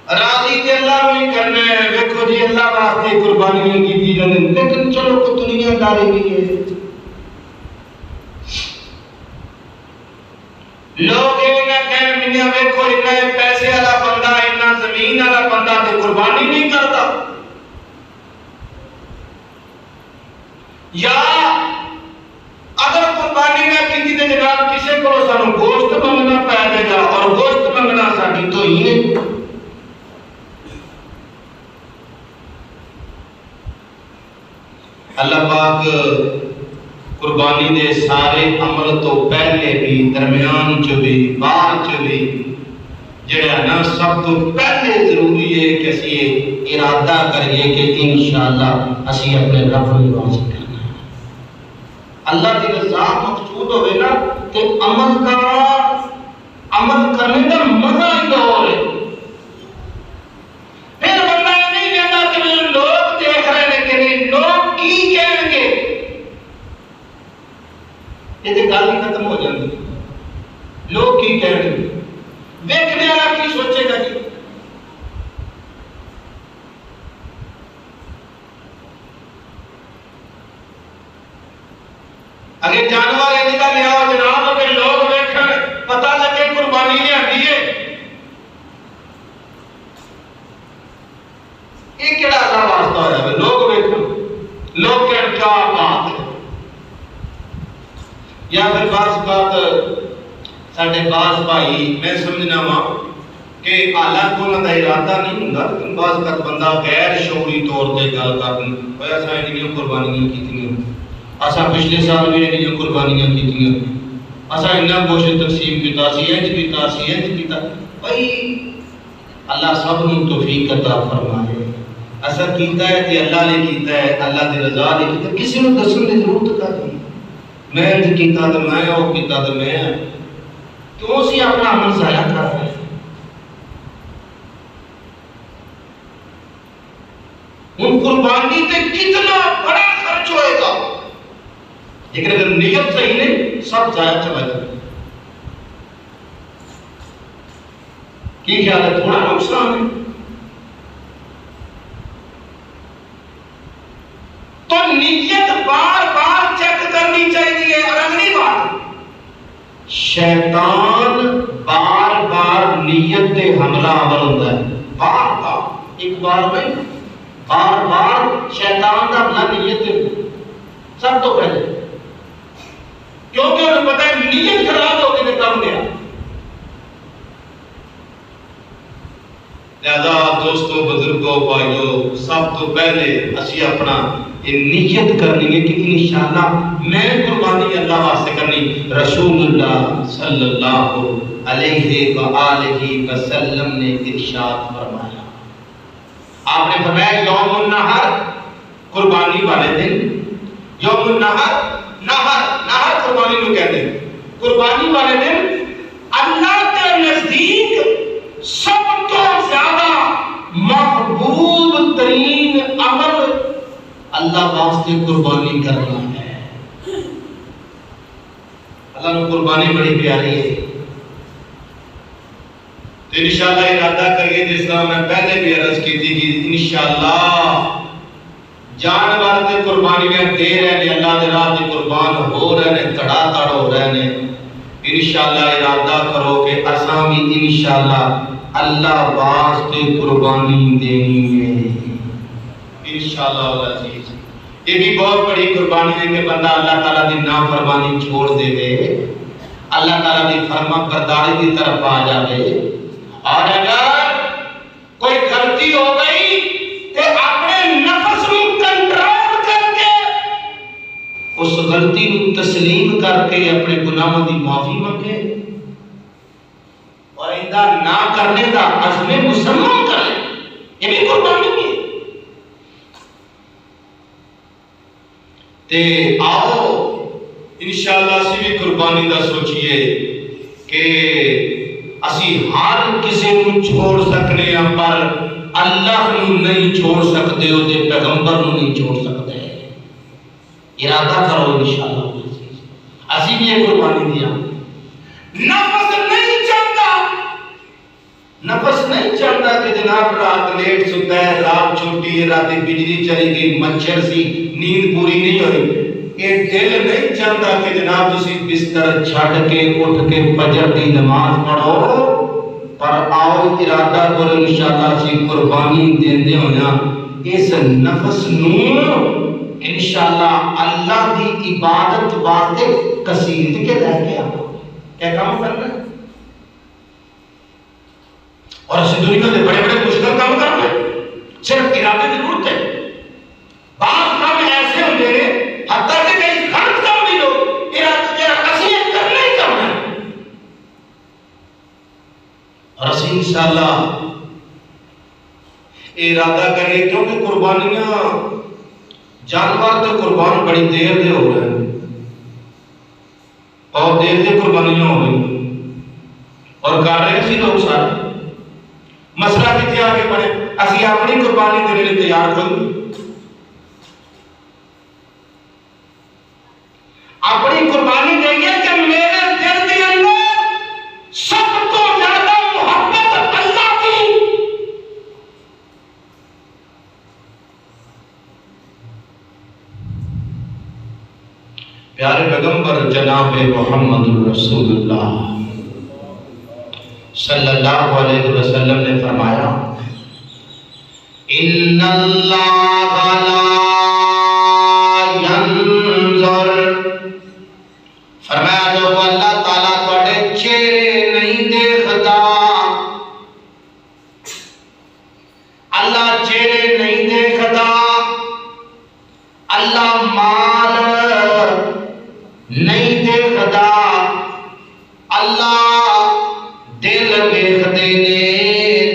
راضی تے اللہ نہیں کرنا ہے. ویکھو جی اللہ واسطے قربانیاں کیتی جاندے لیکن چلو کو دنیا داری بھی ہے. لوگ یہ نہ کہیں میاں ویکھو اتنا پیسے والا بندہ اتنا زمین والا بندہ تے قربانی نہیں کرتا. یا اگر قربانی نہ کی تے جناب کسی کو سانو گوشت منگنا پے گا اور گوشت منگنا ساڈی تو ہی ہے. اللہ پاک قربانی دے سارے عمل تو پہلے بھی درمیان چ بھی بعد چ بھی جڑا نا سب تو پہلے ضروری ہے کہ اسی ارادہ کریے کہ انشاءاللہ اسی اپنے رب کو راضی کرنا ہے. اللہ کی رضا مقصود ہوے نا کہ عمل کرنے کا مزہ ہی اور ہے. پھر بندہ نہیں کہتا کہ لوگ دیکھ رہے ہیں کہ لوگ کی کہیں گے. یہ تو گل ہی ختم ہو جاتی. لوگ کی کہیں گے دیکھنے والا کی سوچے گا جی. اگر جانور ایجا لیا جناب اگر لوگ دیکھیں پتہ لگے قربانی نے آتی ہے یہ کہڑا اللہ واسطہ ہوا ہے. لوگ دیکھیں لوگ کہتے کیا بات ہے. یا پھر بعض بات ساڈے بعض بھائی میں سمجھنا وا کہ حالانکہ انہوں کا ارادہ نہیں ہوتا لیکن بعض کا بندہ غیر شعوری طور پہ گل کرنا ہویا اساں انہاں قربانیاں کیتیاں اساں پچھلے سال بھی انہاں قربانیاں کیتیاں اساں انہاں گوشت تقسیم کیتا سی انج کیتا بھائی اللہ سب نوں توفیق عطا فرمائے. ایسا کیتا ہے کہ اللہ نے کیتا ہے اللہ دی رضا نے کیتا. کسی نوں دسن دی ضرورت کا نہیں میں انج کیتا تے میں او کیتا تے میں کیوں سی اپنا عمل ضائع کر رہے ہیں. ان قربانی تے کتنا بڑا خرچ ہوئے گا لیکن اگر نیت صحیح نہیں سب ضائع چلا جائے. کی خیال ہے تھوڑا نقصان ہے تو نیت بار بار چیک کرنی چاہیے. اور اگلی بات شیطان بار بار نیت پہ حملہ آور ہوتا ہے. بار بار ایک بار نہیں بار بار شیطان کا حملہ نیت پہ سب تو پہلے کیونکہ انہیں پتا ہے نیت خراب ہو گئی تو کم گیا. لہذا دوستوں بزرگوں بھائیوں سب تو پہلے اسی اپنا نیت کرنی ہے کہ انشاءاللہ میں قربانی اللہ واسطے کرنی. رسول اللہ صلی اللہ علیہ وآلہ وسلم نے ارشاد فرمایا. آپ نے فرمایا یوم النحر قربانی والے دن یوم النحر نہر قربانی کو کہتے ہیں. قربانی والے دن اللہ کے نزدیک سب تو زیادہ محبوب ترین عمل اللہ واسطے قربانی کرنا ہے. اللہ نے قربانی بڑی پیاری ہے. تو انشاءاللہ ارادہ کریے جس طرح میں پہلے بھی عرض کی تھی کہ انشاءاللہ جانور تے قربانیاں دے رہے ہیں اللہ دے راہ تے قربان ہو رہے ہیں تڑا تڑ ہو رہے ہیں. انشاءاللہ ارادہ کرو کہ اساں بھی انشاءاللہ اللہ واسطے قربانی دینی ہے انشاءاللہ العزیز. یہ بھی بہت بڑی قربانی ہے کہ بندہ اللہ تعالیٰ دی نافرمانی چھوڑ دے دے اللہ تعالیٰ دی فرما برداری کی طرف آ جائے. اور اگر کوئی غلطی ہو گئی تو اپنے نفس کو کنٹرول کر کے اس غلطی کو تسلیم کر کے اپنے گناہوں کی معافی مانگے اور ایسا نہ کرنے کا عزم مسلم کرے. یہ بھی قربانی ہے. تے آؤ انشاءاللہ اسی بھی قربانی دا سوچئے کہ اسی ہر کسی کو چھوڑ سکنے ہیں پر اللہ کو نہیں چھوڑ سکتے ہو تے پیغمبر کو نہیں چھوڑ سکتے. ارادہ کرو انشاءاللہ اسی بھی یہ قربانی دیا. نفس نہیں چاہتا نفس نہیں چاہتا کہ جناب رات لیٹ ستا ہے، رات چھوٹی ہے، رات بجلی چلی گئی، مچھر سی، نیند پوری نہیں ہوئی۔ یہ دل نہیں چاہتا کہ جناب تسی بستر چھڑ کے اٹھ کے فجر دی نماز پڑھو، پر آؤ ارادہ کرو انشاءاللہ سی قربانی دیندے ہونا اس نفس نو انشاءاللہ اللہ دی عبادت واسطے کسیت کے لے کے آؤ۔ کیا کام کرنا ہے؟ اور اسی دنیا کے بڑے بڑے مشکل کام کرنا ہے، صرف ارادے کی ضرورت ہے۔ بعض کام ایسے ہوتے ہیں حتیٰ کہ کئی غلط کام بھی لو ارادے اسی کرنا ہی کرنا ہے، اور اسی انشاءاللہ ارادہ کرے، کیونکہ قربانیاں جانور تو قربان بڑی دیر دے ہو رہے ہیں اور دیر دے قربانیاں ہو رہی اور کر رہے سی لوگ سارے۔ مسئلہ کتنے آگے بڑھے، اسی اپنی قربانی دینے لئے تیار ہوئی، اپنی قربانی دیں کہ میرے دل کے اندر سب کو زیادہ محبت اللہ کی۔ پیارے پیغمبر جناب محمد رسول اللہ صلی اللہ علیہ وسلم نے فرمایا ان اللہ لا ینظر، فرمایا جو اللہ تعالیٰ تھوڑے چہرے نہیں دیکھتا، اللہ چہرے نہیں دیکھتا، اللہ مال نہیں دیکھتا، اللہ دل ویکھدے نے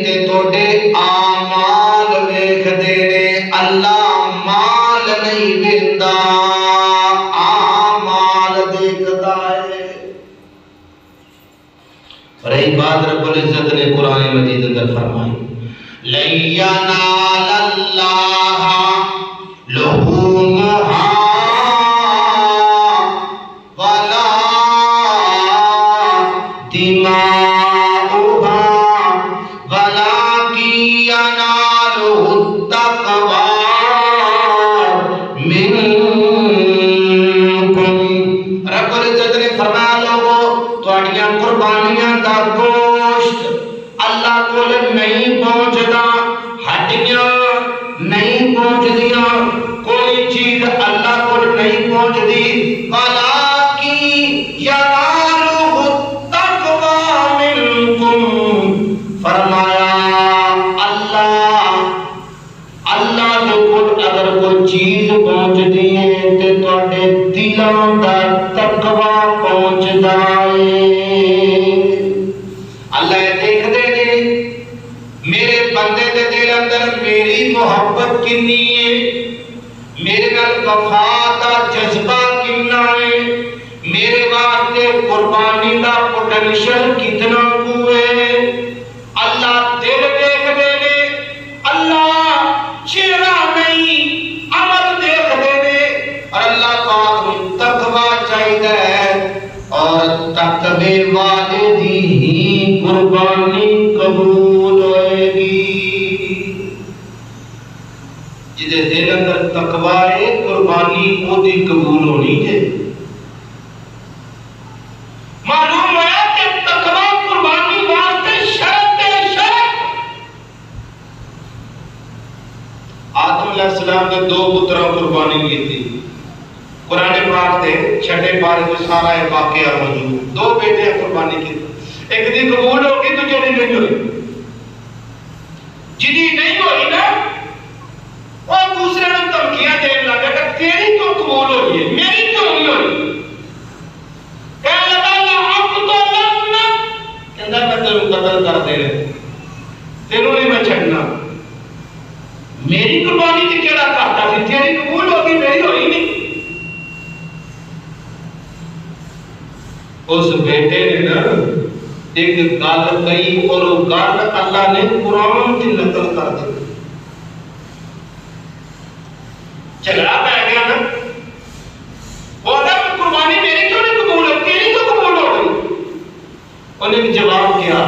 تے توڑے آمال ویکھدے نے، اللہ مال نہیں ویکھدا، آمال دیکھدا ہے۔ رہی بات رب العزت نے قرآن مجید اندر فرمائی لَن يَنَالَ اللَّهَ لُحُومُهَا وَلَا دِمَاؤُهَا قربانیاں دا گوشت اللہ کو نہیں پہنچدا، ہڈیاں نہیں پہنچدیاں، کوئی چیز اللہ کو نہیں پہنچدی، وَلَٰكِن يَنَالُهُ التَّقْوَىٰ مِنكُمْ، فرمایا اللہ جو کچھ اگر کوئی چیز پہنچدی ہے تے تواڈے دلاں دا تقوی پہنچدا ہے۔ بندے دے دل اندر میری محبت کنی ہے، میرے نال وفا دا جذبہ کنا ہے، میرے واسطے قربانی دا پوٹینشل کتنا کو ہے۔ اللہ دل دیکھ دے نے، اللہ چہرہ نہیں عمل دیکھ دے نے، اور اللہ پاک تقوی چاہیے ہے، اور تقوی والے دی ہی قربانی قبول ہوئے گی۔ جدے دل اندر تقوی ہے قربانی وہ دی قبول ہونی ہے۔ معلوم ہے کہ تقوی قربانی واسطے شرط ہے، شرط۔ آدم علیہ السلام نے دو پتروں قربانی کی تھی، قرآن پاک دے چھٹے پارے میں سارا یہ واقعہ موجود، دو بیٹے قربانی کی تھی، ایک دی قبول ہوگی تو جنی نہیں ہوئی، جنی نہیں ہوئی نا اور دوسرے نے دھمکیاں دینے لگا کہ تیری تو قبول ہوئی ہے، میری کیوں نہیں ہوئی؟ کہنے لگا اب تو لگنا، کہتا میں تینوں قتل کر دے رہے، تینوں نہیں میں چھڑنا، میری قربانی کی کیڑا کرتا تھی، تیری قبول ہوگی میری ہوئی نہیں۔ اس بیٹے نے نا ایک گل کہی اور وہ گل اللہ نے قرآن کی نقل کر دی، جھگڑا پہ گیا نا، وہ قربانی میری کیوں نہیں قبول ہوئی، تیری تو قبول ہو گئی۔ انہیں جواب کیا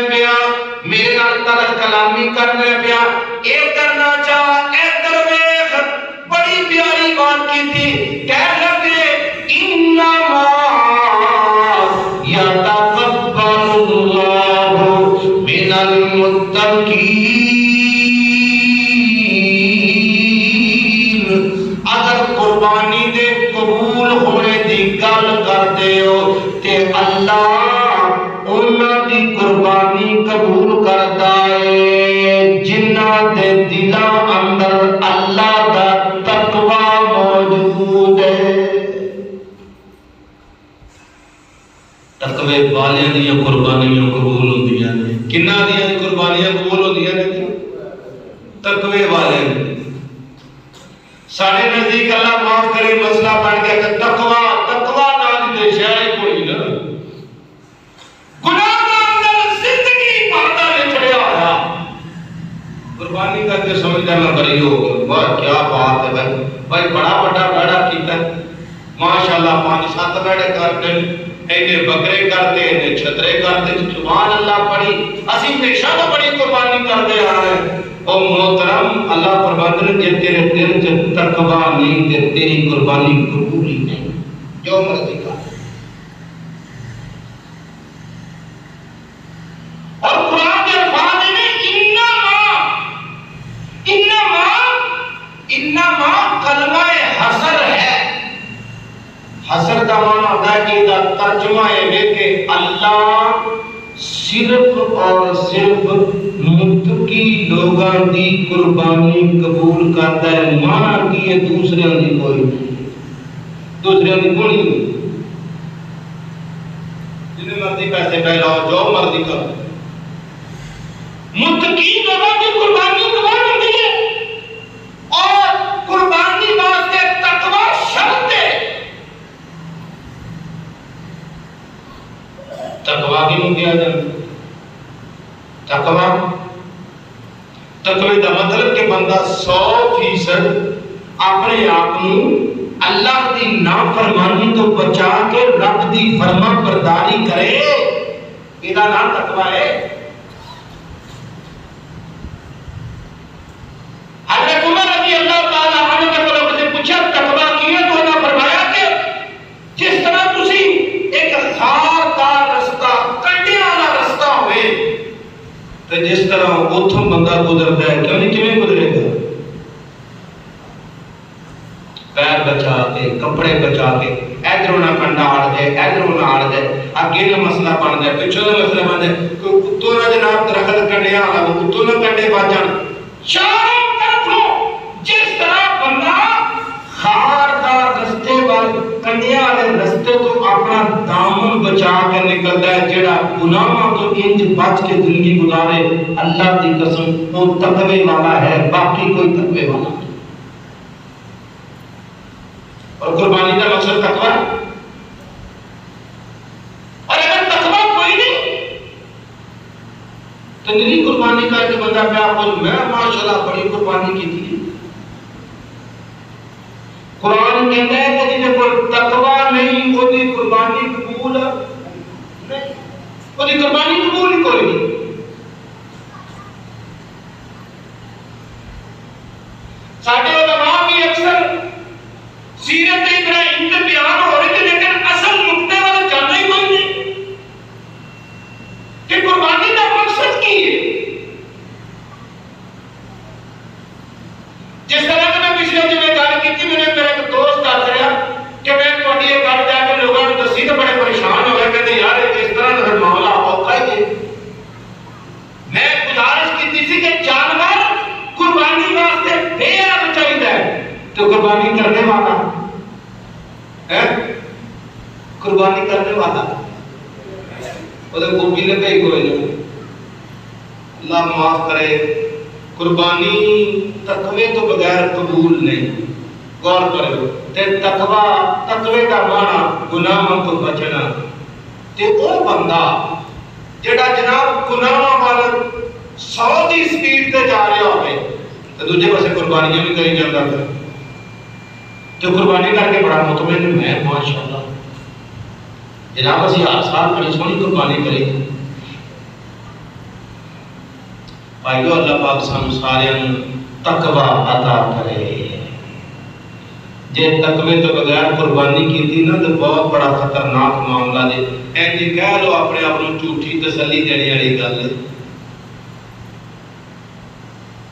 پیا میرے نال تلخ کلامی کرنا پیا اے کرنا چاہ ادھر ویکھ بڑی پیاری بات کی تھی کہہ لگے انما یتقبل اللہ من المتقین اگر قربانی دے قبول ہونے دی گل کردے ہو تے اللہ انہاں دی قربانی قبول کردا ہے جنہاں دے دلاں اندر اللہ دا تقوی موجود ہے تقوی والیاں دی قربانیاں قبول ہوندیاں نے کنہ دی قربانیاں قبول ہوندیاں نے تقوی والے سارے نزدیک اللہ معاف کرے مسئلہ بن گیا کہ تقوی نام دے شے کوئی نہ گناہ دا اندر زندگی پردہ نے چڑھیا ہوا قربانی کر کے سمجھ جانا بری ہو گیا واہ کیا بات ہے بھائی بڑا بڑا بیڑا کیتا ہے ماشاءاللہ 5-7 بیڑے کرتے اینے بکرے کرتے اینے چھترے کرتے سبحان اللہ پڑھی اسی ہمیشہ تو بڑی قربانی کرتے آ رہے ہیں او محترم اللہ فرماتے ہیں کہ تیرے دل سے تقوی نہیں تے تیری قربانی قبول ہی نہیں جو مرضی کر اور قرآن کے الفاظ میں انما کلمہ حسر ہے حسر کا معنی ہوتا ہے کہ دا ترجمہ ہے کہ اللہ صرف اور صرف متقی لوگاں دی قربانی قبول کرتا ہے مانا کی یہ دوسرے دی کوئی نہیں جنہیں مرضی پیسے پہلاؤ جو مرضی کرو متقی لوگاں دی قربانی قبول ہوتی ہے اور قربانی واسطے تقوی شرط ہے تقوی کی نہیں دیا جائے تقوی دا مطلب کہ بندہ 100% اپنے آپ اللہ دی نافرمانی تو بچا کے رب دی فرما برداری کرے یہ نام تقوی ہے حضرت عمر رضی اللہ تعالیٰ عنہ نے پوچھا تقوی کی ہے تو انہوں نے فرمایا کہ جس طرح تسی ایک خاردار رستہ کنڈے والا رستہ ہوئے تو جس طرح اتھوں بندہ گزرتا ہے کیوں نہیں کیویں گزرے گا پیر بچا کے کپڑے بچا کے ادھروں نہ کنڈا آڑ جائے ادھروں نہ آڑ جائے اگے نہ مسئلہ بن جائے پچھوں نہ مسئلہ بن جائے کوئی اتوں نہ جناب درخت کنڈے والا وہ اتوں نہ کنڈے بچن چاروں طرفوں جس طرح بندہ خاردار رستے والے کنڈے والے رستے تو اپنا دامن بچا کے نکلتا ہے جڑا گناہوں تو انج بچ کے زندگی گزارے اللہ کی قسم وہ تقوی والا ہے باقی کوئی تقوی والا نہیں اور قربانی کا مقصد تقوی اور اگر تقوی کوئی نہیں تو نری قربانی کر کے بندہ پہ آپ بول میں ماشاءاللہ بڑی قربانی کی تھی قرآن کہتا ہے کہ جنہیں کوئی تقوی نہیں وہ دی قربانی قبول نہیں وہ دی قربانی قبول ہی کوئی نہیں ساڑھے علماء بھی اکثر سیرت ابراہیم میں بیان ہو رہے تھے لیکن اصل نقطے والا جاننا ہی کوئی نہیں کہ قربانی کا مقصد کی ہے جس طرح کہ میں پچھلے جمعے گل کی تھی میرے ایک دوست دس رہا کہ میں تھوڑی یہ گل جا کے لوگوں نے دسی تو بڑے پریشان ہو گئے کہتے یار جس طرح کا معاملہ اوکھا ہی ہے میں گزارش کی تھی کہ جانور قربانی واسطے بے عیب چاہیے تو قربانی کرنے والا ہے قربانی کرنے والا وہ بھی لگے ہی کوئی نہیں اللہ معاف کرے قربانی تقوی تو بغیر قبول نہیں غور کرو تے تقوی کا معنی گناہوں تو بچنا تے وہ بندہ جڑا جناب گناہوں والا 100 دی سپیڈ تے جا رہا ہوئے تو دوسرے پاسے قربانیاں بھی کری جاتا ہے تو قربانی کر کے بڑا مطمئن میں ماشاءاللہ جناب اسی ہر سال بڑی سونی قربانی کریں بھائیو اللہ پاک سانو سارے تقوی عطا کرے. جے تقوی تو بغیر قربانی کی تھی نا تو بہت بڑا خطرناک معاملہ دے. اینجی کہہ لو اپنے آپ کو جھوٹی تسلی دینے والی گل ہے.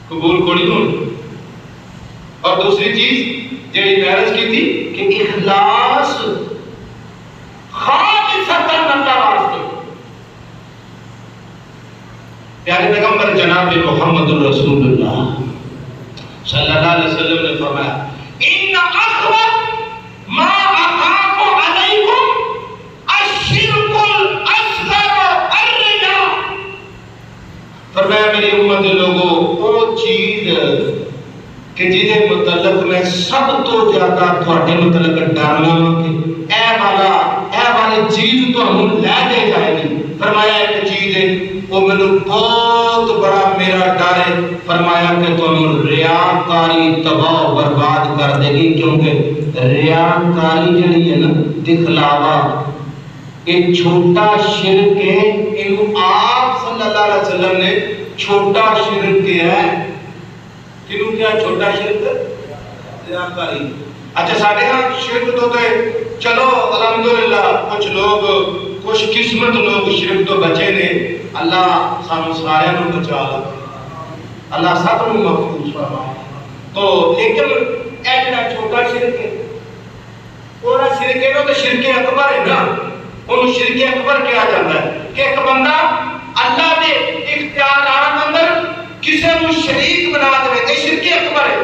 قبول کو نہیں ہونا. اور دوسری چیز جیڑی میرج کی تھی کہ اخلاص خالصتاً اللہ واسطے. پیارے پیغمبر جناب محمد رسول اللہ صلی اللہ علیہ وسلم نے فرمایا ان اخوف ما اخاف علیکم الشرک الاصغر الریا. فرمایا میری امت لوگوں وہ چیز کہ جہدے متعلق میں سب تو زیادہ تھوڑے متعلق ڈرنا کہ اے والی چیز تو ہم لے دے جائے گی. فرمایا ایک چیز ہے وہ میں بہت بڑا میرا ڈر ہے. فرمایا کہ تم ریاکاری تباہ و برباد کر دے گی. کیونکہ ریاکاری جڑی ہے نا دکھلاوا ایک چھوٹا شرک ہے. انہوں آپ صلی اللہ علیہ وسلم نے چھوٹا شرک کیا ہے. کنوں کیا چھوٹا شرک؟ ریاکاری. اچھا ساڑھے ہاں شرک تو چلو الحمدللہ کچھ لوگ خوش قسمت لوگ شرک تو بچے نے. اللہ سانو سارے نو بچا لے. اللہ سب نو محفوظ فرمائے. تو لیکن اے جڑا چھوٹا شرک ہے وہ شرک ہے تو شرک اکبر ہے نا. انہوں شرک اکبر کیا جاتا ہے کہ ایک بندہ اللہ دے اختیارات اندر کسی کو شریک بنا دے. یہ شرک اکبر ہے.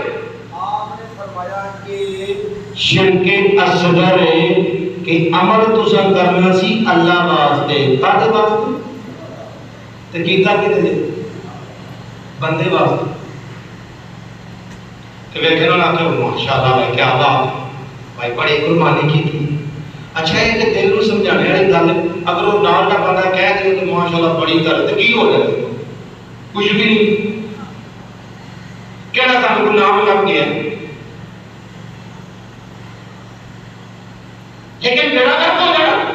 آپ نے فرمایا کہ شرک اصغر ہے کہ عمل تساں کرنا سی اللہ واسطے. کاہدے واسطے؟ تے کیتا کتے بندے واسطے. تے ویکھنا نہ کہ ماشاءاللہ بھائی کیا بات بھائی بڑی قربانی کی تھی. اچھا یہ کہ دل نو سمجھانے والی گل اگر وہ نال دا بندہ کہہ دے تو ماشاءاللہ بڑی گل تے کی ہو جائے؟ کچھ بھی نہیں. کہڑا سانو کوئی نام لگ گیا. لیکن میرا گھر تو جانا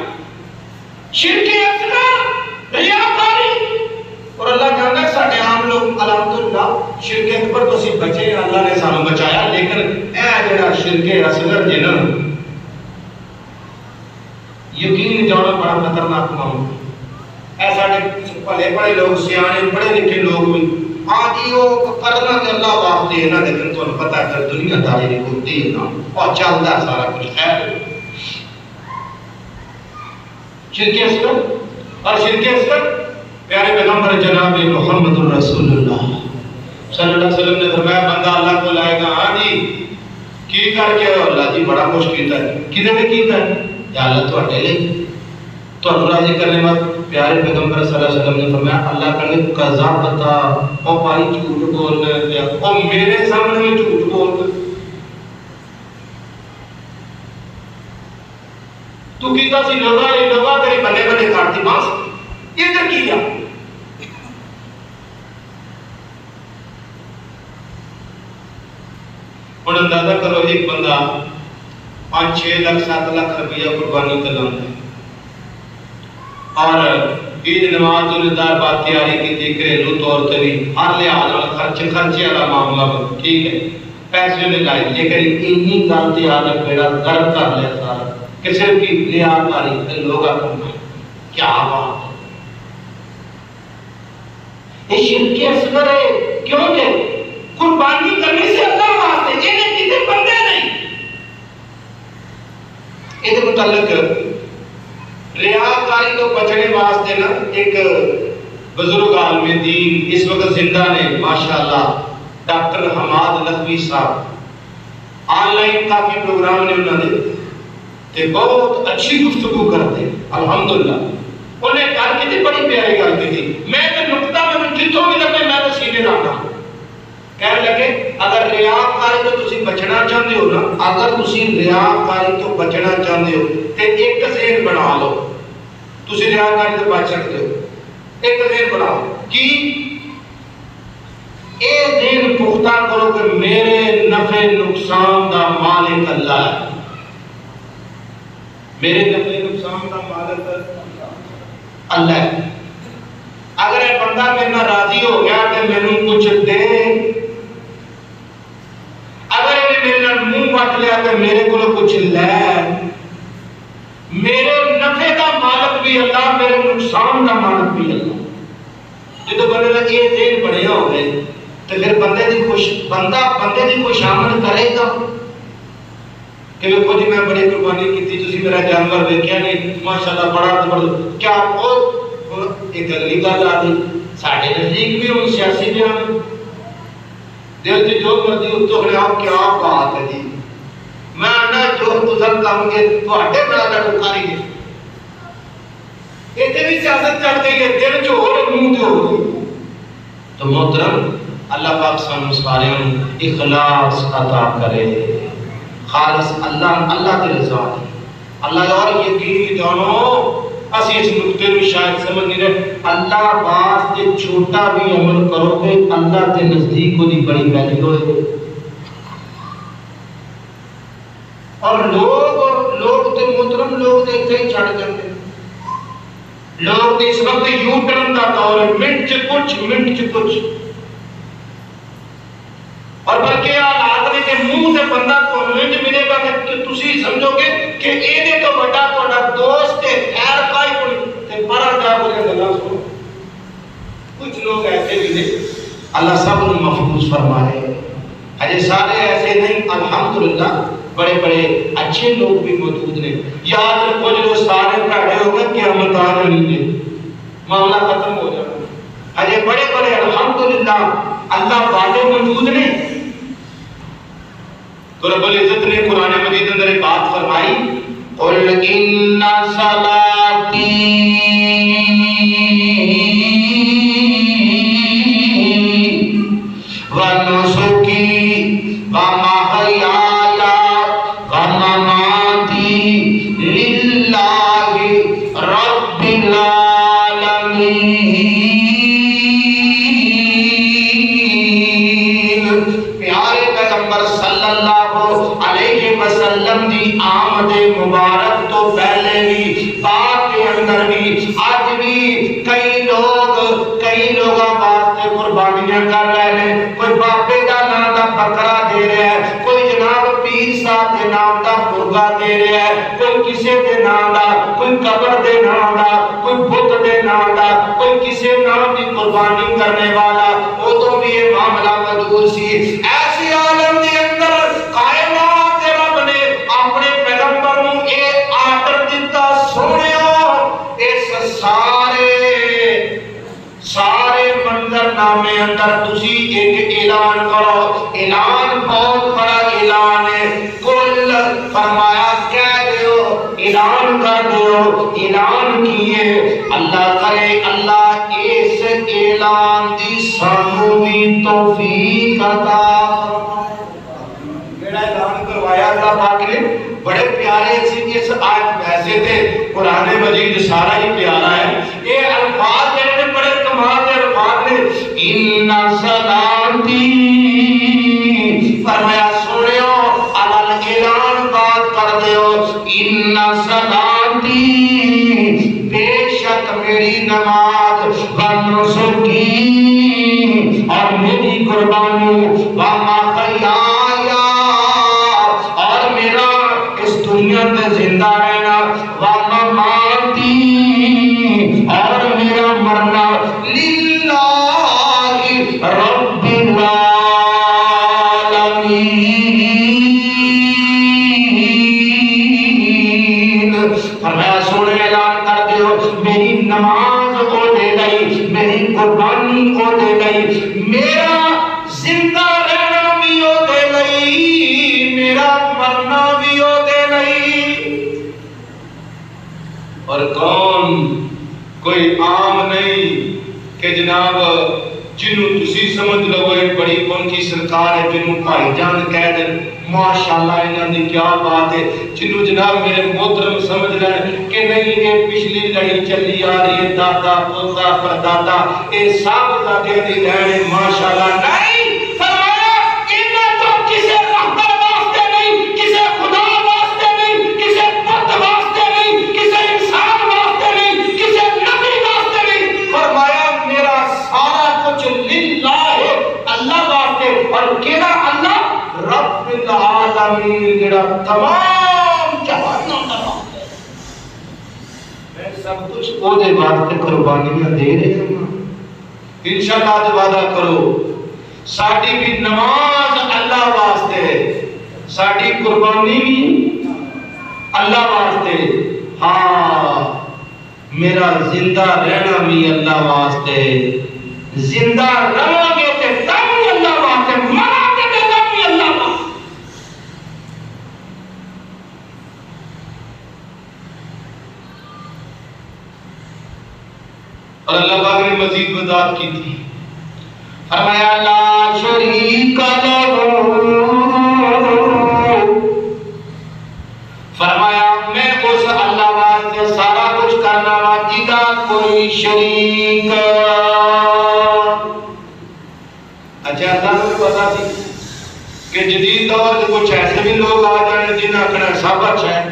شرک اصغر ریاکاری. اور اللہ جانتا ہے ساڈے عام لوگ الحمدللہ شرک اکبر تو سی بچے. اللہ نے سانو بچایا. لیکن اے جڑا شرک اصغر جے نا یقین جانا بڑا خطرناک معاملہ. اے ساڈے بھلے بڑے لوگ سیانے پڑھے لکھے لوگ بھی ہاں جی وہ کرنا تے اللہ واسطے ہے نا. لیکن تمہیں پتہ ہے دنیا داری نہیں ہوتی نا اور چلتا ہے سارا کچھ خیر. شرک اصغر اور شرک اصغر پیارے پیغمبر جناب محمد رسول اللہ صلی اللہ علیہ وسلم نے فرمایا بندہ اللہ کو لائے گا ہاں جی کی کر کے اللہ جی بڑا کچھ کیتا ہے. کدے نے کیتا ہے؟ یا اللہ تو اٹھے لے تو راضی کرنے میں. پیارے پیغمبر صلی اللہ علیہ وسلم نے فرمایا اللہ کرنے قضا بتا او بھائی جھوٹ بولنے دیا او میرے سامنے میں جھوٹ بول تو کیتا سی لوگا تیری بنے بنے کارتی ماس یہ کر کیا. اور اندازہ کرو ایک بندہ 5-6 لاکھ 7 لاکھ روپیہ قربانی کرنا ہے اور عید نماز دار بات تیاری کی تھی گھریلو طور سے بھی ہر لحاظ خرچے والا معاملہ ٹھیک ہے پیسے میں لائے. لیکن انہی گل تیار بیڑا گرد کر لیا سارا کہ صرف کی ریاکاری لوگ کرنا کیا بات ہے. یہ شرک اصغر ہے. کیونکہ قربانی کرنے سے اللہ واسطے یہ کسی بندے نہیں. اس متعلق ریاکاری تو بچنے واسطے نا ایک بزرگ عالم دین اس وقت زندہ نے ماشاءاللہ ڈاکٹر حماد نقوی صاحب آن لائن کافی پروگرام نے انہوں نے تے بہت اچھی گفتگو کرتے الحمدللہ. انہیں گل کی تھی بڑی پیاری گل کی تھی. میں تو نقطہ میں جتوں بھی لگے میں تو سینے رکھا کہنے لگے اگر ریاکاری تو تسی بچنا چاہتے ہو نا اگر تسی ریاکاری تو بچنا چاہتے ہو تے ایک ذہن بنا لو. تسی ریاکاری تو بچ سکتے ہو. ایک ذہن بناؤ کہ اے ذہن پختہ کرو کہ میرے نفع نقصان دا مالک اللہ ہے. میرے نفع نقصان دا مالک اللہ ہے. اگر یہ بندہ میرے راضی ہو گیا تو میرے کچھ دے، اگر انہیں میرے نال منہ وٹ لیا تو میرے کو کچھ لے، میرے نفع کا مالک بھی اللہ، میرے نقصان کا مالک بھی اللہ۔ جدو بندے کا یہ ذہن بنیا ہوئے تو پھر بندہ بندے کی خوشامد کرے گا کہ دیکھو جی میں بڑی قربانی کی تھی، تسی میرا جانور دیکھا نہیں، ماشاءاللہ بڑا زبردست، کیا ایک اگلی گل آ گئی ساڈے نزدیک بھی ہوں سیاسی بیان دل سے جو مرضی اتو کھڑے آپ کیا بات ہے جی، میں آنا جو تسل کام کے تواڈے بڑا کا ٹکاری ہے، یہ بھی سیاست چڑھ گئی ہے، دل جو ہو رہے منہ جو ہو رہے۔ تو محترم اللہ پاک سانو سارے اخلاص عطا کرے، خالص اللہ کی رضا دی، اللہ اور یقین جانو اسی اس نقطے میں شاید سمجھ نہیں رہے، اللہ واسطے چھوٹا بھی عمل کرو گے اللہ کے نزدیک کو دی بڑی ویلیو ہے۔ اور لوگ تے محترم لوگ تے اتنے ہی چھڑ جاتے، لوگ اس وقت یو ٹرن کا دور ہے، منٹ چ کچھ، اور بلکہ حالات نے کہ منہ سے بندہ کو منٹ ملے گا کہ تسی سمجھو گے کہ اینے تو بڑا تہاڈا دوست ہے، خیر کائی کوئی تے پرا جا کے گلاں سنو۔ کچھ لوگ ایسے بھی ہیں، اللہ سب کو محفوظ فرمائے، اجے سارے ایسے نہیں، الحمدللہ بڑے بڑے اچھے لوگ بھی موجود ہیں۔ یاد رکھو جو سارے بھڑے ہو گئے قیامت آ رہی ہے، معاملہ ختم ہو جانا، اجے بڑے بڑے الحمدللہ اللہ والے موجود ہیں۔ تو رب العزت نے قرآن مجید اندر ایک بات فرمائی، قل ان صلاتی و نسکی و محیای و مماتی للہ رب العالمین۔ پیارے پیغمبر صلی اللہ علیہ وسلم دی آمد مبارک تو پہلے بھی پاک کے اندر بھی آج بھی کئی لوگ واسطے قربانیاں کر رہے ہیں، کوئی بابے کا نام دا بکرا دے رہا ہے، کوئی جناب پیر صاحب کے نام دا مرغا دے رہا ہے، کوئی کسی کے نام دا، کوئی قبر دے نام دا، کوئی بت دے نام دا، کوئی کسی نام دی قربانی کرنے والا، وہ تو بھی یہ معاملہ موجود سی۔ ایسی عالم دے اندر کائنات کے رب نے اپنے پیغمبر نوں یہ آرڈر دیتا، سنیو اس سارے منظر نامے اندر تسی ایک اعلان کرو، اعلان بہت بڑا اعلان ہے، کل فرمایا کہہ دیو، اعلان کر دیو، اعلان کیے، اللہ کرے اللہ اس اعلان دی سانو بھی توفیق عطا فرمائے۔ میرا اعلان کروایا اللہ پاک نے، بڑے پیارے اس آج ویسے تھے قرآن مجید سارا ہی پیارا ہے، یہ الفاظ جنہوں نے بڑے کمال کے الفاظ نے، ان صلاتی فرمایا سنیو علل اعلان بات کر دیو، ان صلاتی بے شک میری نماز و نسکی اور میری قربانی و محیای اور میرا اس دنیا میں زندہ رہنا و مماتی اور میرا مرنا للہ رب العالمین۔ فرمایا سونے اعلان کر دیو میری نماز کو دے گئی، میری قربانی کو دے گئی، میرا زندہ رہنا بھی ہو دے گئی، میرا مرنا بھی ہو دے گئی۔ اور کون کوئی عام نہیں کہ جناب جنہوں تسی سمجھ لو یہ بڑی کون کی سرکار ہے، جنہوں بھائی جان کہہ دیں ماشاءاللہ انہوں نے کیا بات ہے، جنہوں جناب میرے محترم سمجھ رہے ہیں کہ نہیں یہ پچھلی لڑی چلی آ رہی ہے، دادا پوتا پردادا یہ سب دادے دی لڑے ماشاءاللہ نہیں، فرمایا انہیں تو کسے رہبر واسطے نہیں، کسے خدا واسطے نہیں، کسے بت واسطے نہیں، کسے انسان واسطے نہیں، کسے نبی واسطے نہیں، فرمایا میرا سارا کچھ للہ ہے العالمین جڑا تمام جہانوں دا رب ہے، میں سب کچھ او دے واسطے قربانیاں دے رہا ہوں۔ انشاءاللہ دے وعدہ کرو ساڈی بھی نماز اللہ واسطے ہے، ساڈی قربانی بھی اللہ واسطے، ہاں میرا زندہ رہنا بھی اللہ واسطے، زندہ رہو گے تے تم بھی اللہ واسطے، مرا گے تے تم بھی اللہ واسطے۔ اور اللہ پاک نے مزید وضاحت کی تھی، فرمایا لا شریک لہ، فرمایا میں اس اللہ واسطے سارا کچھ کرنا وا جدا کوئی شریک۔ اچھا اللہ کو پتا تھی کہ جدید دور سے کچھ ایسے بھی لوگ آ جانے جنہیں آخنا سب اچھا ہے،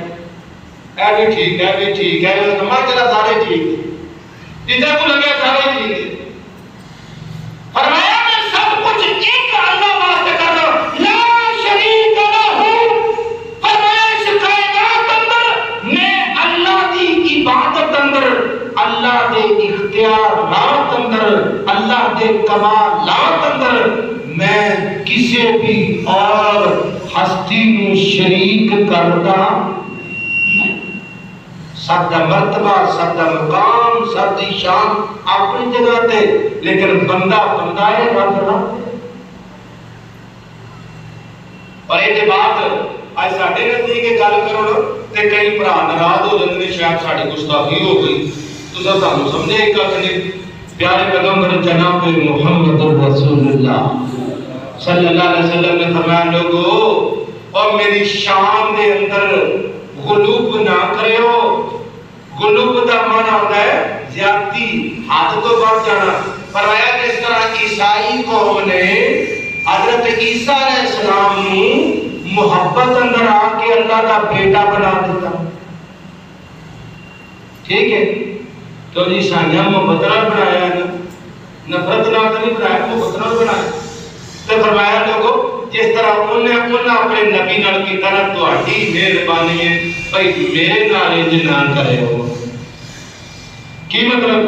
اے بھی ٹھیک ہے، بھی ٹھیک ہے، ماشاءاللہ سارے ٹھیک ہے، جتنے کو لگے سارے ٹھیک ہے۔ فرمایا میں سب کچھ ایک اللہ واسطے کر رہا ہوں، لا شریک لہ۔ فرمایا اس کائنات اندر میں اللہ دی عبادت اندر، اللہ دے اختیارات اندر، اللہ دے کمالات اندر میں کسی بھی اور ہستی میں شریک کرتا سب دا مرتبہ، سب دا مقام، سب دی شان اپنی جگہ تے، لیکن بندہ بندہ ہے، رب رب۔ اور یہ بات آج ساڈے نزدیک گل کرو تے کئی بھرا ناراض ہو جاندے، شاید ساڈی گستاخی ہو گئی، تساں سانوں سمجھے ایک نہیں۔ پیارے پیغمبر جناب محمد رسول اللہ صلی اللہ علیہ وسلم نے فرمایا لوگو اور میری شان دے اندر غلوب نہ کریو۔ غلوب دا معنی ہوتا ہے زیادتی، حد تو بڑھ جانا۔ فرمایا جس طرح عیسائی قوم نے حضرت عیسیٰ علیہ السلام نے محبت اندر آ کے اللہ کا بیٹا بنا دیتا، ٹھیک ہے تو جی عیسائیاں محبت نال بنایا ہے نا، نفرت نال نہیں بنایا، محبت نال بنایا۔ تو فرمایا لوگو جس طرح انہیں اپنے نبی نال کیتا نا، تہاڈی مہربانی ہے بھائی میرے نال انج نہ کرے ہو۔ کی مطلب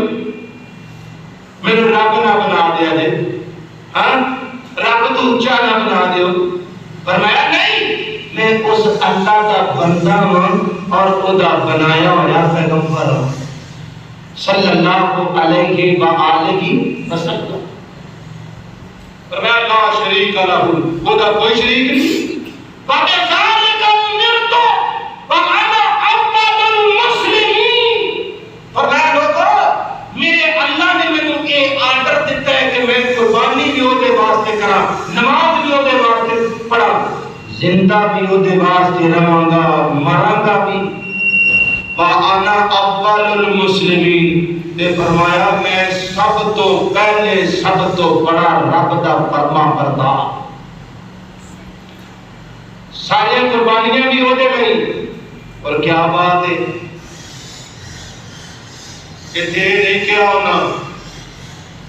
میرے رب نہ بنا دیا جے، ہاں رب تو اونچا نہ بنا دیو۔ فرمایا نہیں، میں اس اللہ کا بندہ ہوں اور خدا بنایا ہوا پیغمبر ہوں صلی اللہ علیہ وآلہ وسلم۔ فرمایا لا شریک لہ، خدا کوئی شریک نہیں۔ فَبِذَلِكَ أُمِرْتُ وَأَنَا أَوَّلُ الْمُسْلِمِينَ۔ فرمایا لوگو میرے اللہ نے مجھے یہ آرڈر دیتا ہے کہ میں قربانی بھی ہوتے واسطے کرا، نماز بھی ہوتے واسطے پڑھا، زندہ بھی ہوتے واسطے رہاں گا، مراں گا بھی۔ وَأَنَا أَوَّلُ الْمُسْلِمِينَ، نے فرمایا میں سب تو پہلے سب تو بڑا رب دا فرما بردار۔ ساری قربانیاں بھی ہوتے گئی، اور کیا بات ہے کہ دے نہیں کیا ہونا۔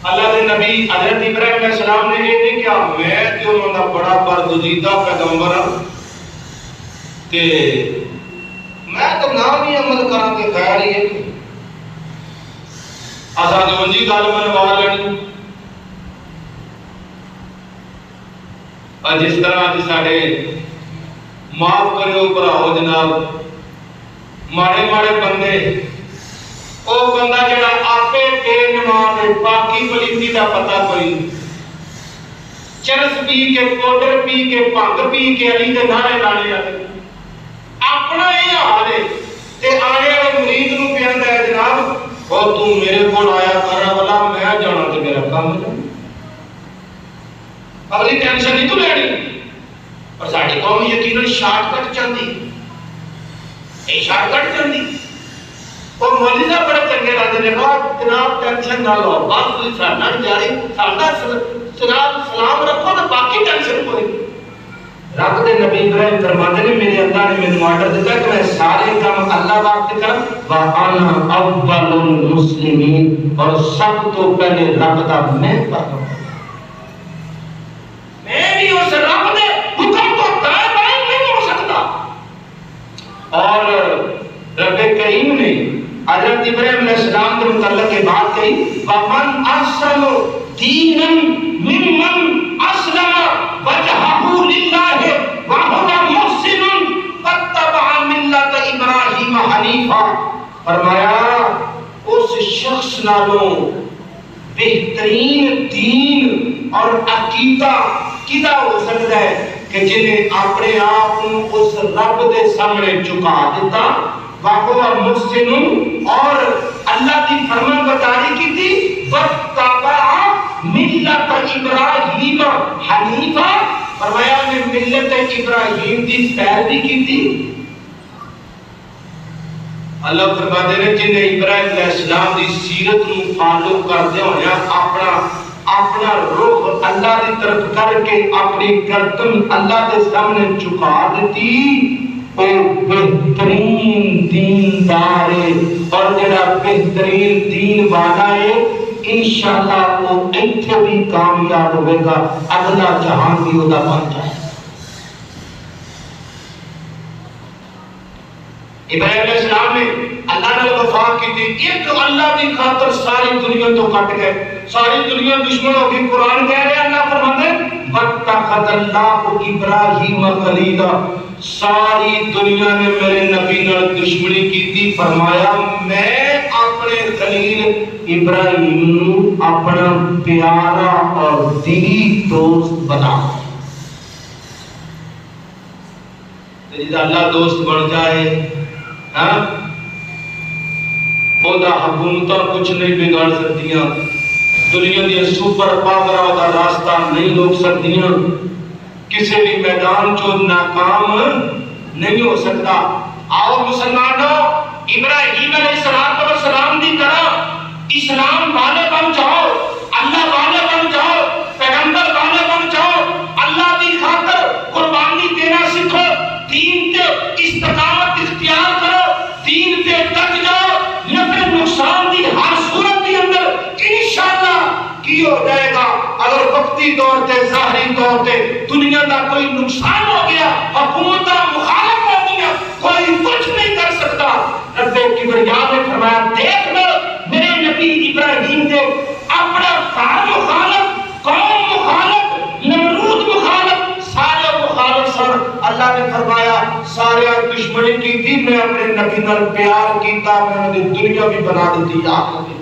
اللہ کے نبی حضرت ابراہیم علیہ السلام نے یہ نہیں کیا میں جو انہوں نے بڑا برگزیدہ پیغمبر ہوں کہ میں تو نام ہی عمل کرا کے خیر ہی ہے آسا جو انجی گل منوا لینی۔ اور جس طرح ساڈے معاف کریو بھراؤ جناب ماڑے ماڑے بندے، او بندہ جڑا آپے بے نماز ہے، پاکی پلیتی دا پتہ کوئی، چرس پی کے پاؤڈر پی کے بھنگ پی کے علی دے نعرے لانے والے، اپنا ہی حال ہے تے آنے والے مرید نو کہندا ہے جناب او تو میرے کول آیا کر والا میں جانا تے میرا کام ہے، اگلی ٹینشن نہیں تو لینی۔ اور ساڈی قوم یقیناً شارٹ کٹ چاہتی، اے شارٹ کٹ چاہتی۔ اور مولوی صاحب بڑے چنگے لگتے ہیں، کہا جناب ٹینشن نہ لو، بات کوئی ساڈا نہیں جاری، ساڈا سلام رکھو تو باقی ٹینشن کوئی۔ رب دے نبی ابراہیم فرماتے ہیں میرے اللہ نے مینوں آرڈر دیتا ہے کہ میں سارے کام اللہ واسطے کروں، وَأَنَا أَوَّلُ الْمُسْلِمِينَ، اور سب تو پہلے رب دا میں پڑھوں، میں بھی اس رب دے حکم کو دائیں بائیں نہیں اور رب کریم نے حضرت ابراہیم علیہ السلام کے متعلق یہ بات کہی وَمَنْ أَحْسَنُ دِينًا مِّمَّنْ أَسْلَمَ وَجْهَهُ لِلَّهِ وَهُوَ مُحْسِنٌ وَاتَّبَعَ مِلَّةَ إِبْرَاهِيمَ حَنِيفًا۔ فرمایا اس شخص نالوں بہترین دین اور عقیدہ کدا ہو سکتا ہے کہ جنہیں اپنے آپ اس رب دے سامنے چکا دیتا واقعہ محسن اور اللہ کی فرمان برداری کی تھی وَاتَّبَعَ مِلَّةَ إِبْرَاهِيمَ حَنِيفًا، فرمایا نے ملت ابراہیم کی پیروی کی تھی۔ اللہ فرماتے ہیں جنہیں ابراہیم علیہ السلام کی سیرت کو فالو کرتے ہوئے اپنا روح اللہ کی طرف کر کے اپنی گردن اللہ کے سامنے چکا دیتی، وہ بہترین دیندار ہے اور جڑا بہترین دین والا ہے انشاءاللہ وہ ایتھے بھی کامیاب ہوئے گا، اگلا جہان بھی ہوتا بن جائے۔ ابراہیم علیہ السلام نے اللہ نے وفا کی تھی، ایک اللہ کی خاطر ساری دنیا تو کٹ گئے، ساری دنیا دشمن ہو گئی۔ قرآن کہہ رہے ہیں اللہ فرماتے ہیں وَاتَّخَذَ اللَّهُ إِبْرَاهِيمَ خَلِيلًا، ساری دنیا نے میرے نبی نال دشمنی کی تھی، فرمایا میں اپنے خلیل ابراہیم اپنا پیارا اور دلی دوست بنا۔ جب اللہ دوست بن جائے خدا حکومتہ کچھ نہیں بگاڑ سکتیاں، دنیا دی سپر پاورہ دا راستہ نہیں روک سکتیاں، کسی بھی میدان جو ناکام نہیں ہو سکتا۔ آؤ مسلمانوں ابراہیم علیہ السلام دی طرح اسلام والے بن جاؤ، اللہ والے بن جاؤ، پیغمبر والے بن جاؤ، اللہ دی خاطر قربانی دینا سیکھو، دین تے استقامت اختیار کرو، دین تے ڈٹ جاؤ، نفع نقصان دی ہر صورت کے اندر انشاءاللہ کی ہو جائے گا۔ اگر وقتی طور تے ظاہری طور تے دنیا کا کوئی نقصان ہو گیا، حکومت مخالف ہو گیا، کوئی کچھ نہیں کر سکتا۔ رب کبریا نے فرمایا دیکھ لو میرے نبی ابراہیم نے اپنا قوم مخالف، قوم مخالف، نمرود مخالف، سارے مخالف سن، اللہ نے فرمایا سارے دشمنی کی تھی، میں اپنے نبی نال پیار کیتا، میں نے دنیا بھی بنا دیتی آپ نے۔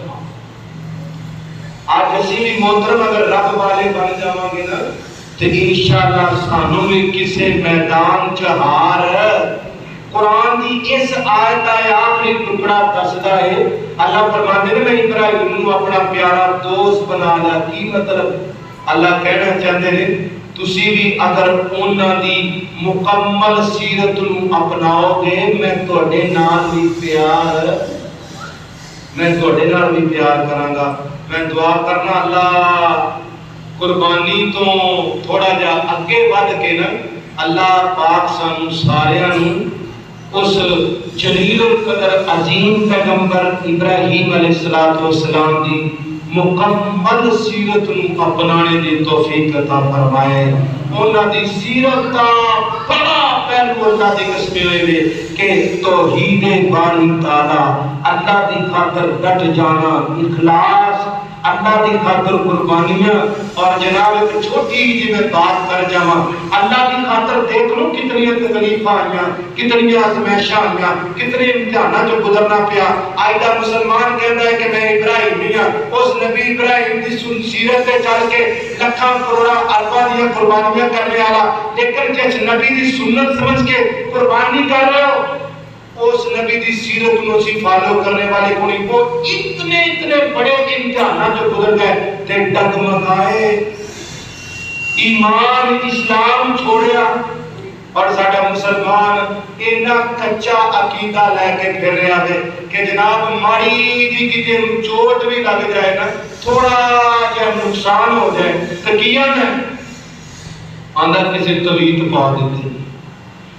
آج اسی بھی محترم اگر رب والے بن جاواں گے نا تو انشاءاللہ سانوں بھی کسی میدان چہار قرآن دی اس آیت ہے آخری ٹکڑا دسدا ہے۔ اللہ فرماتے ہیں میں ابراہیم کو اپنا پیارا دوست بنا لیا، کی مطلب اللہ کہنا چاہتے ہیں تسی بھی اگر انہاں دی مکمل سیرت نو اپناؤ گے میں تواڈے نال بھی پیار کراں گا۔ میں دعا کرنا اللہ قربانی تو تھوڑا جا اگے بڑھ کے نا اللہ پاک سانو سارے اس جلیل القدر عظیم پیغمبر ابراہیم علیہ السلام دی مکمل سیرت نو اپنانے دی توفیق عطا فرمائے۔ انہاں دی سیرت کا بڑا پہلو اللہ دی قسمیں ہوئے کہ توحید باری تعالی، اللہ دی خاطر ڈٹ جانا، اخلاص، اللہ دی خاطر قربانیاں، اور جناب ایک چھوٹی جی میں بات کر جاواں، اللہ دی خاطر دیکھ لو کتنی تکلیفاں آئیاں، کتنی آزمائشاں آئیاں، کتنے امتحاناں جو گزرنا پیا۔ آئیدہ مسلمان کہتا ہے کہ میں ابراہیم نہیں، اس نبی ابراہیم دی سیرت پہ چل کے لکھاں کروڑا ارباں دیا قربانیاں کرنے والا، لیکن جس نبی دی سنت سمجھ کے قربانی کر رہے ہو اس نبی دی سیرت کو اسی فالو کرنے والے کو نہیں، وہ اتنے بڑے امتحانات جو گزر گئے تے ڈگمگائے، ایمان اسلام چھوڑیا، اور ساڈا مسلمان اتنا کچا عقیدہ لے کے پھر رہا ہے کہ جناب ماڑی جی کسی چوٹ بھی لگ جائے نا، تھوڑا جہا نقصان ہو جائے تو کیا ہے اندر کسی تویت پا دیتے،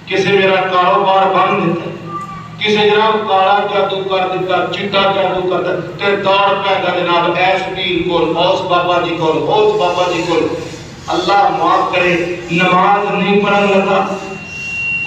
کسی میرا کاروبار بن دیتا، کسی جناب کالا جادو کر دیتا، چٹا جادو کر دیتا، تے دوڑ پیدا جناب ایس پیر کول، اوس بابا جی کول، اوس بابا جی کول۔ اللہ معاف کرے نماز نہیں پڑھن لگا،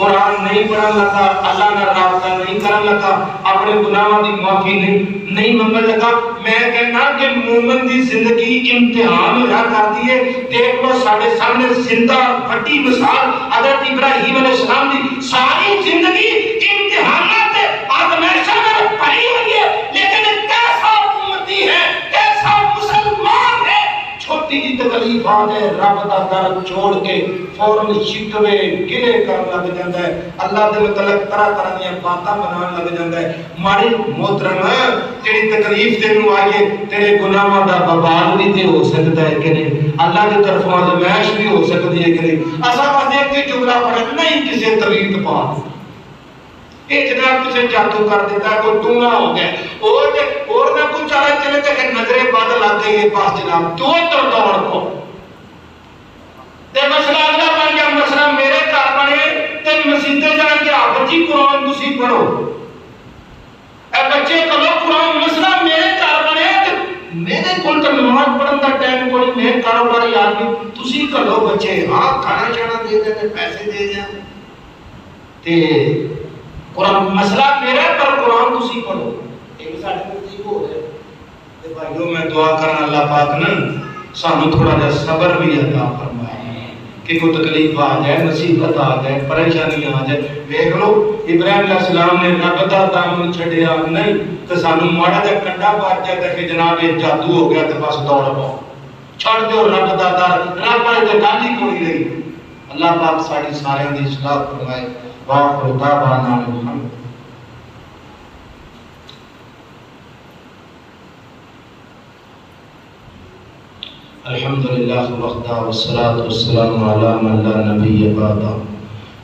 قرآن نہیں پڑھن لگا، اللہ نال رابطہ نہیں کرن لگا، اپنے گناہاں دی معافی نہیں منگن لگا. میں کہنا کہ مومن دی زندگی امتحان ہوا کرتی ہے. دیکھ لو ساڈے سامنے زندہ پھٹی مثال حضرت ابراہیم علیہ السلام دی ساری زندگی امتحانات آزمائشاں میں بھری ہوئی ہے، لیکن کیسا امتی ہے، کیسا مسلمان ہے. چھوٹی جی تکلیف آ جائے رب دا در چھوڑ کے فوراً شکوے گلے کرن لگ جاندا ہے، اللہ دے متعلق طرح طرح دی باتاں بنان لگ جاندا ہے. ماڑی محترم جڑی تکلیف تینوں آئی ہے تیرے گناہاں دا ببال بھی تے ہو سکتا ہے کہ نہیں، اللہ دی طرفوں آزمائش بھی ہو سکتی ہے کہ نہیں. اساں بس ایک جملہ پڑھنا ہی کسے طویل پا یہ جناب کسی جادو کر دیتا ہے، کوئی ٹونا ہو گیا اور نہ کچھ چلا چلے کہ نظریں بد لگ گئی ہے پاس جناب تو دوڑ کو تے مسئلہ اگلا بن گیا. مسئلہ میرے گھر بنے تے مسجدے جان کے آپ جی قرآن تسی پڑھو، اے بچے کلو قرآن. مسئلہ میرے گھر بنے تے میرے کول تو نماز پڑھن دا ٹائم کوئی میں کاروباری آدمی تسی کلو بچے ہاں کھانا شانا دے دے پیسے دے دیں تے قرآن. مسئلہ میرا پر قرآن تسی پڑھو. ایک ساڑھے ترتیب ہو رہے تے بھائیو میں دعا کرنا اللہ پاک نا سانو تھوڑا جا صبر بھی عطا فرمائے کہ کوئی تکلیف آ جائے، مصیبت آ جائے، پریشانی آ جائے. دیکھ لو ابراہیم علیہ السلام نے رب دا دامن چھڈیا نہیں تے سانو ماڑا جا کنڈا پار جاتا کہ جناب یہ جادو ہو گیا تے بس دوڑ پاؤ چھڑ دیو رب دا در. رب والے تے گل ہی کوئی نہیں. اللہ پاک ساڈی سارے دی اصلاح فرمائے. وآخر دعوانا الحمد. الحمدللہ وحدہ والصلاة والسلام علی من لا نبی بعدہ.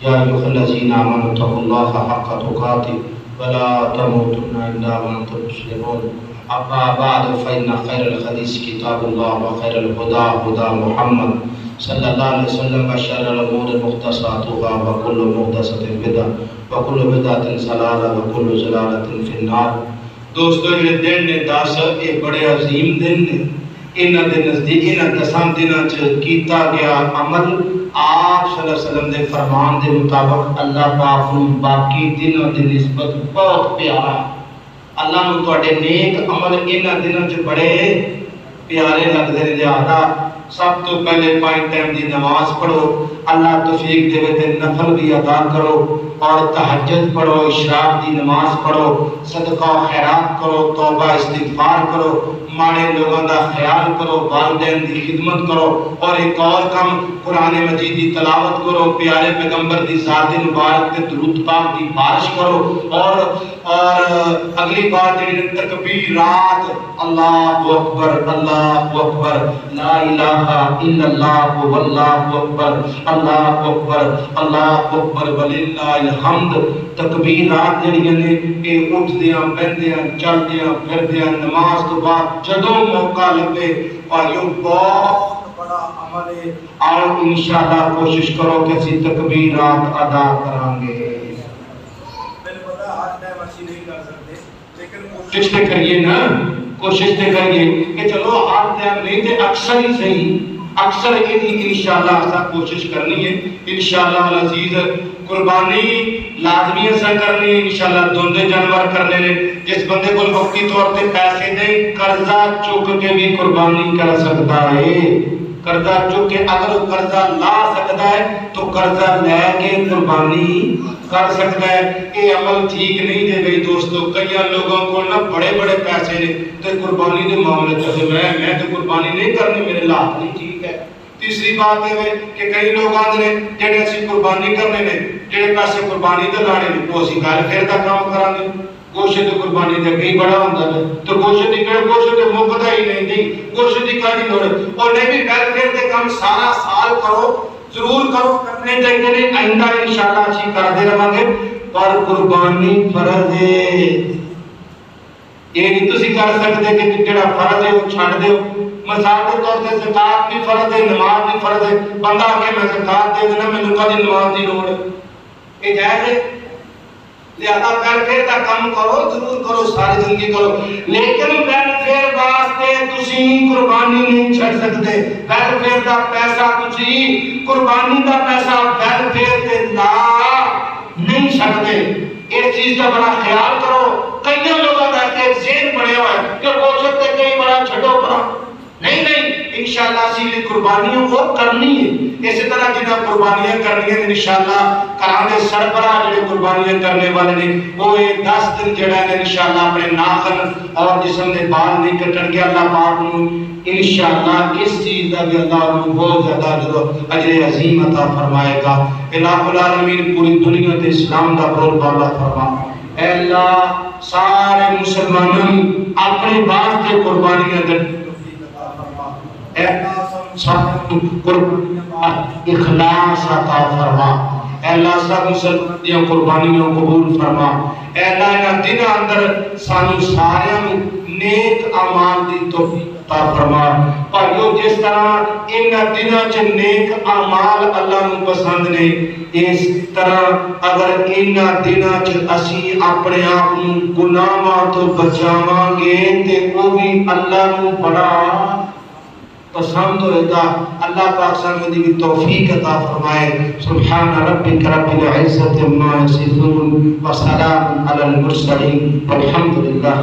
یا ایھا الذین آمنوا اتقوا اللہ حق تقاتہ ولا تموتن الا وانتم مسلمون. اما بعد فإن خیر الحدیث کتاب اللہ وخیر الہدی ہدی محمد صلی اللہ علیہ وسلم وشر الامور محدثاتها وکل محدثۃ بدعۃ وکل بدعۃ ضلالہ وکل ضلالۃ فی النار. دوستو یہ دن نے 10 یہ بڑے عظیم دن نے. انہاں دے نزدیک انہاں 10 دناں چ کیتا گیا عمل آپ صلی اللہ علیہ وسلم دے فرمان دے مطابق اللہ پاک نوں باقی دنوں دی نسبت بہت پیارا. اللہ نوں تواڈے نیک عمل انہاں دنوں چ بڑے پیارے لگدے نے. لہذا سب تو پہلے 5 ٹائم دی نماز پڑھو. اللہ توفیق دے تے نفل بھی ادا کرو اور تہجد پڑھو، اشراق دی نماز پڑھو، صدقہ و خیرات کرو، توبہ استغفار کرو، ماڑے لوگوں دا خیال کرو، والدین دی خدمت کرو. اور ایک اور کم قرآن مجید دی تلاوت کرو، پیارے پیغمبر دی ذات مبارک تے درود پاک دی بارش کرو. اور اگلی بات جڑی تکبیرات اللہ اکبر لا الہ الا اللہ واللہ اکبر اللہ اکبر وللہ الحمد. تکبیرات جڑیاں نے یہ اٹھدیاں بہندیاں چلدیاں پھردیاں نماز تو بعد جدوں موقع لگے بھائیو بہت بڑا عمل ہے. اور انشاءاللہ کوشش کرو کہ اسی تکبیرات ادا کریں گے. کوشش تے کریے نا، کوشش تے کریے کہ چلو ہر ٹائم نہیں تے اکثر ہی صحیح، اکثر یہ انشاءاللہ ایسا کوشش کرنی ہے. انشاءاللہ العزیز قربانی لازمی ایسا کرنی ہے. انشاءاللہ دوندے جانور کرنے نے. جس بندے کو وقتی طور پہ پیسے دیں قرضہ چک کے بھی قربانی کر سکتا ہے. قرضہ چک کے اگر وہ قرضہ لا سکتا ہے تو قرضہ لے کے قربانی کر سکتا ہے. یہ عمل ٹھیک نہیں دے گئی دوستو. کئی لوگوں کو نا بڑے بڑے پیسے نے تو قربانی دے معاملے سے میں تو قربانی نہیں کرنی، میرے لات نہیں ٹھیک ہے. تیسری بات ہے کہ کئی لوگ آتے ہیں جڑے اسی قربانی کرنے نے، جڑے پیسے قربانی دے لانے نے وہ اسی گل پھر دا کام کران گے. گوشت قربانی دے کئی بڑا ہوندا ہے تو گوشت دی گوشت تے مکدا ہی نہیں دی گوشت دی کاری لوڑ. اور نہیں بھی پھر دے کام سارا سال کرو، ضرور کرو، کرنے چاہیے نے. آئندہ انشاءاللہ اچھی کرتے رہاں گے. پر قربانی فرض ہے. یہ نہیں تسی کر سکتے کہ جڑا فرض ہے وہ چھڈ دیو. مثال کے طور سے زکات بھی فرض ہے، نماز بھی فرض ہے. بندہ آ کے میں زکات دے دینا مینوں کدی نماز دی لوڑ یہ جائز ہے. لہذا ویلفیئر کا کام کرو، ضرور کرو، ساری زندگی کرو، لیکن ویلفیئر واسطے تسی قربانی نہیں چھڑ سکتے. ویلفیئر کا پیسہ تسی قربانی کا پیسہ ویلفیئر تے لا چھٹ دے. اس چیز کا بڑا خیال کرو. کئی لوگوں کا ایک ذہن بنیا ہوا ہے کہ گوشت تے کئی بڑا چھڈو پرا. نہیں نہیں، انشاءاللہ اسی قربانیوں کو کرنی ہے. اسی طرح جنہیں قربانیاں کرنی ہیں انشاءاللہ کرانے سربراہ جڑے قربانیاں کرنے والے نے وہ 10 دن جڑا ہے انشاءاللہ اپنے ناخن اور جسم کے بال نہیں کٹن گے. اللہ پاک نو انشاءاللہ اس چیز کا بھی اللہ نو بہت زیادہ اجر عظیم عطا فرمائے گا. الہ العالمین پوری دنیا تے اسلام دا بول بالا فرما. اے اللہ سارے مسلمانوں اپنے واسطے قربانیاں دے اخلاص عطا فرما. اے اللہ سب مسلمانوں قربانیوں قبول فرما. اے اللہ انہاں دنوں اندر سانو سارے نیک اعمال دی توفیق عطا فرما. بھائیو جس طرح انہاں دنوں چ نیک اعمال اللہ نو پسند نے، اس طرح اگر انہاں دنوں چ اسی اپنے آپ نو گناہاں تو بچاواں گے تے وہ بھی اللہ نو بڑا پسند ہوئے گا. اللہ پاک سانو دی توفیق عطا فرمائے. سبحان ربک رب العزت عما یصفون وسلام علی المرسلین والحمد للہ.